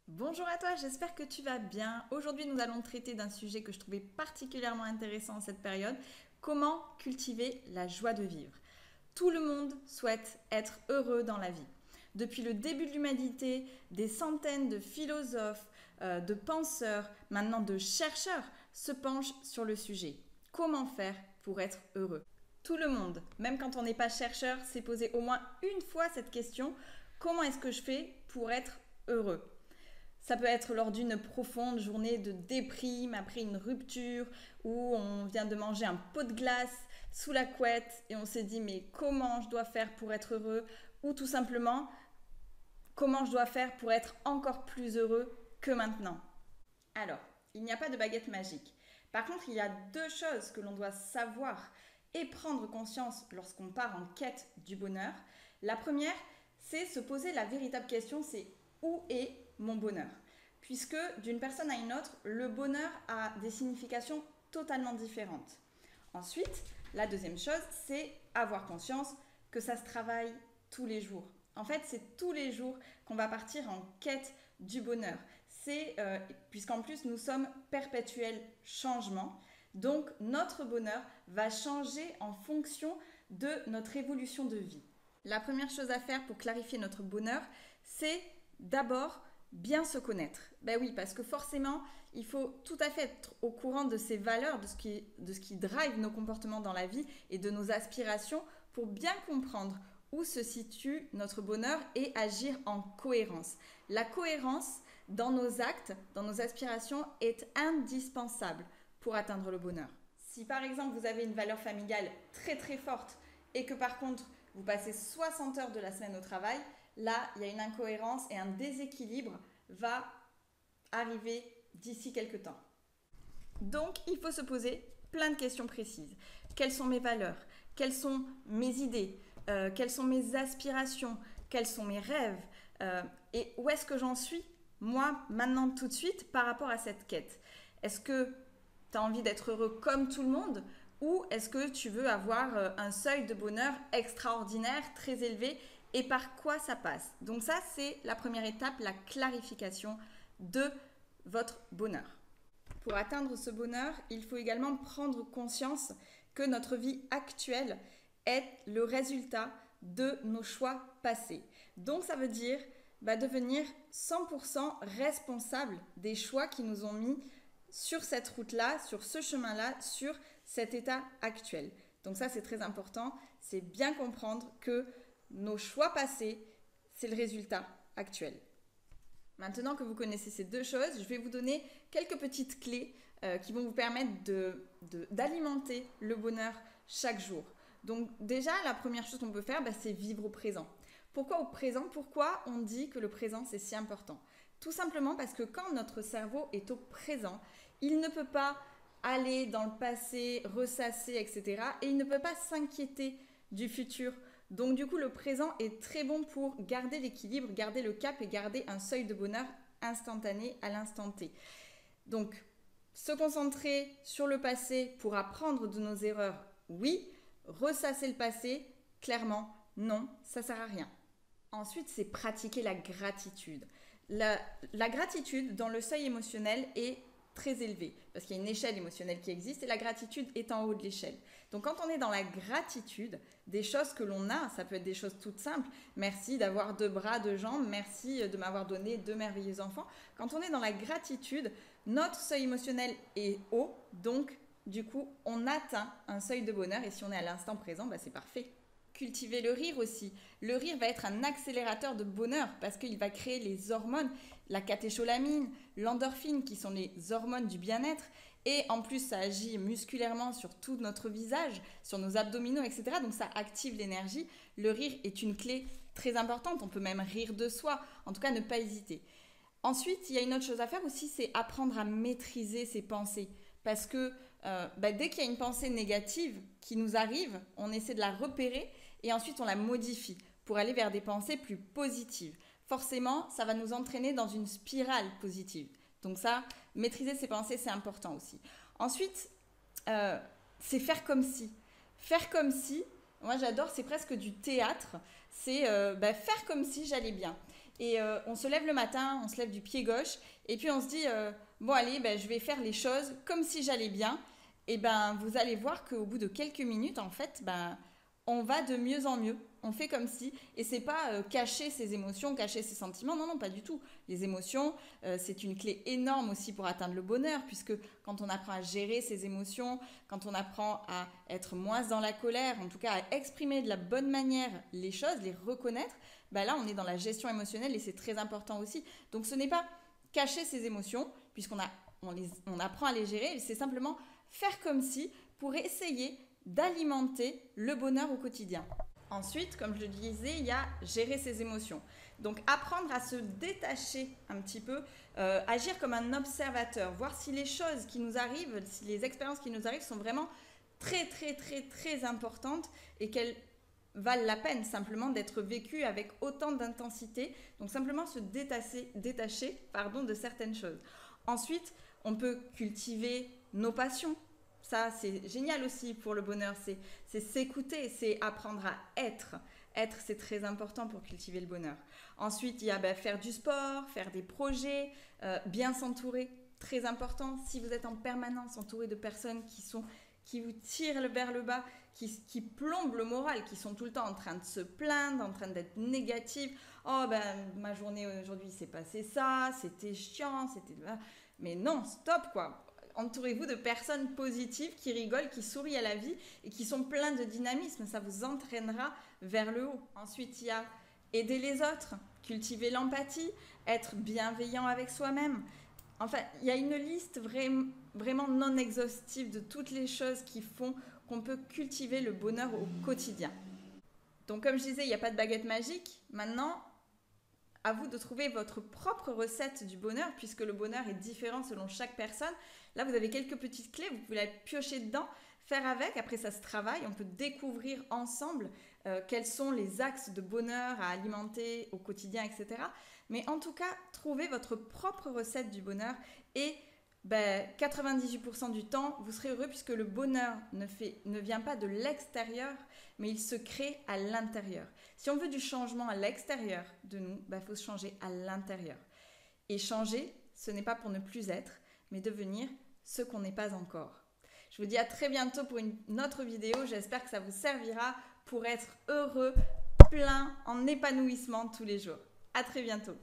Bonjour à toi, j'espère que tu vas bien. Aujourd'hui, nous allons traiter d'un sujet que je trouvais particulièrement intéressant en cette période, comment cultiver la joie de vivre. Tout le monde souhaite être heureux dans la vie. Depuis le début de l'humanité, des centaines de philosophes, de penseurs, maintenant de chercheurs se penchent sur le sujet. Comment faire pour être heureux? Tout le monde, même quand on n'est pas chercheur, s'est posé au moins une fois cette question, comment est-ce que je fais pour être heureux? Ça peut être lors d'une profonde journée de déprime, après une rupture, où on vient de manger un pot de glace sous la couette et on s'est dit mais comment je dois faire pour être heureux? Ou tout simplement comment je dois faire pour être encore plus heureux que maintenant? Alors, il n'y a pas de baguette magique. Par contre, il y a deux choses que l'on doit savoir et prendre conscience lorsqu'on part en quête du bonheur. La première, c'est se poser la véritable question, c'est où est mon bonheur? Puisque d'une personne à une autre, le bonheur a des significations totalement différentes. Ensuite, la deuxième chose, c'est avoir conscience que ça se travaille tous les jours. En fait, c'est tous les jours qu'on va partir en quête du bonheur. Puisqu'en plus nous sommes perpétuel changement, donc notre bonheur va changer en fonction de notre évolution de vie. La première chose à faire pour clarifier notre bonheur, c'est d'abord bien se connaître. Ben oui, parce que forcément, il faut tout à fait être au courant de ses valeurs, de ce qui drive nos comportements dans la vie et de nos aspirations pour bien comprendre où se situe notre bonheur et agir en cohérence. La cohérence dans nos actes, dans nos aspirations est indispensable pour atteindre le bonheur. Si par exemple vous avez une valeur familiale très très forte et que par contre vous passez 60 heures de la semaine au travail, là il y a une incohérence et un déséquilibre va arriver d'ici quelques temps. Donc il faut se poser plein de questions précises. Quelles sont mes valeurs? Quelles sont mes idées? Quelles sont mes aspirations? Quels sont mes rêves? Et où est-ce que j'en suis, moi, maintenant, tout de suite, par rapport à cette quête? Est-ce que tu as envie d'être heureux comme tout le monde? Ou est-ce que tu veux avoir un seuil de bonheur extraordinaire, très élevé? Et par quoi ça passe? Donc ça, c'est la première étape, la clarification de votre bonheur. Pour atteindre ce bonheur, il faut également prendre conscience que notre vie actuelle est le résultat de nos choix passés. Donc ça veut dire devenir 100% responsable des choix qui nous ont mis sur cette route-là, sur ce chemin-là, sur cet état actuel. Donc ça c'est très important, c'est bien comprendre que nos choix passés, c'est le résultat actuel. Maintenant que vous connaissez ces deux choses, je vais vous donner quelques petites clés qui vont vous permettre d'alimenter le bonheur chaque jour. Donc déjà, la première chose qu'on peut faire, c'est vivre au présent. Pourquoi au présent? Pourquoi on dit que le présent, c'est si important? Tout simplement parce que quand notre cerveau est au présent, il ne peut pas aller dans le passé, ressasser, etc. Et il ne peut pas s'inquiéter du futur. Donc du coup, le présent est très bon pour garder l'équilibre, garder le cap et garder un seuil de bonheur instantané à l'instant T. Donc, se concentrer sur le passé pour apprendre de nos erreurs, oui. Ressasser le passé, clairement, non, ça ne sert à rien. Ensuite, c'est pratiquer la gratitude. La gratitude dans le seuil émotionnel est très élevée parce qu'il y a une échelle émotionnelle qui existe et la gratitude est en haut de l'échelle. Donc quand on est dans la gratitude des choses que l'on a, ça peut être des choses toutes simples, merci d'avoir 2 bras, 2 jambes, merci de m'avoir donné 2 merveilleux enfants. Quand on est dans la gratitude, notre seuil émotionnel est haut, donc du coup on atteint un seuil de bonheur et si on est à l'instant présent, c'est parfait. Cultiver le rire aussi. Le rire va être un accélérateur de bonheur parce qu'il va créer les hormones, la catécholamine, l'endorphine qui sont les hormones du bien-être. Et en plus, ça agit musculairement sur tout notre visage, sur nos abdominaux, etc. Donc ça active l'énergie. Le rire est une clé très importante. On peut même rire de soi. En tout cas, ne pas hésiter. Ensuite, il y a une autre chose à faire aussi, c'est apprendre à maîtriser ses pensées. Parce que dès qu'il y a une pensée négative qui nous arrive, on essaie de la repérer et ensuite on la modifie pour aller vers des pensées plus positives. Forcément, ça va nous entraîner dans une spirale positive. Donc ça, maîtriser ses pensées, c'est important aussi. Ensuite, c'est faire comme si. Faire comme si, moi j'adore, c'est presque du théâtre. C'est faire comme si j'allais bien. et on se lève le matin, on se lève du pied gauche et puis on se dit bon allez, ben, je vais faire les choses comme si j'allais bien. Et ben vous allez voir qu'au bout de quelques minutes en fait, ben on va de mieux en mieux. On fait comme si, et c'est pas cacher ses émotions, cacher ses sentiments, non, non, pas du tout. Les émotions, c'est une clé énorme aussi pour atteindre le bonheur, puisque quand on apprend à gérer ses émotions, quand on apprend à être moins dans la colère, en tout cas à exprimer de la bonne manière les choses, les reconnaître, bah là on est dans la gestion émotionnelle et c'est très important aussi. Donc ce n'est pas cacher ses émotions, on apprend à les gérer, c'est simplement faire comme si pour essayer d'alimenter le bonheur au quotidien. Ensuite, comme je le disais, il y a gérer ses émotions. Donc apprendre à se détacher un petit peu, agir comme un observateur, voir si les choses qui nous arrivent, si les expériences qui nous arrivent sont vraiment très très très très importantes et qu'elles valent la peine simplement d'être vécues avec autant d'intensité. Donc simplement se détacher de certaines choses. Ensuite, on peut cultiver nos passions. Ça, c'est génial aussi pour le bonheur, c'est s'écouter, c'est apprendre à être. Être, c'est très important pour cultiver le bonheur. Ensuite, il y a faire du sport, faire des projets, bien s'entourer, très important. Si vous êtes en permanence entouré de personnes qui vous tirent vers le bas, qui plombent le moral, qui sont tout le temps en train de se plaindre, en train d'être négatives. Oh ma journée aujourd'hui, c'est passé ça, c'était chiant, c'était... Mais non, stop quoi. Entourez-vous de personnes positives qui rigolent, qui sourient à la vie et qui sont pleins de dynamisme. Ça vous entraînera vers le haut. Ensuite, il y a aider les autres, cultiver l'empathie, être bienveillant avec soi-même. Enfin, il y a une liste vraiment non exhaustive de toutes les choses qui font qu'on peut cultiver le bonheur au quotidien. Donc, comme je disais, il n'y a pas de baguette magique. Maintenant, à vous de trouver votre propre recette du bonheur, puisque le bonheur est différent selon chaque personne. Là, vous avez quelques petites clés, vous pouvez la piocher dedans, faire avec, après ça se travaille, on peut découvrir ensemble quels sont les axes de bonheur à alimenter au quotidien, etc. Mais en tout cas, trouvez votre propre recette du bonheur et 98% du temps, vous serez heureux puisque le bonheur ne vient pas de l'extérieur, mais il se crée à l'intérieur. Si on veut du changement à l'extérieur de nous, il faut se changer à l'intérieur. Et changer, ce n'est pas pour ne plus être, mais devenir ce qu'on n'est pas encore. Je vous dis à très bientôt pour une autre vidéo. J'espère que ça vous servira pour être heureux, plein, en épanouissement tous les jours. À très bientôt.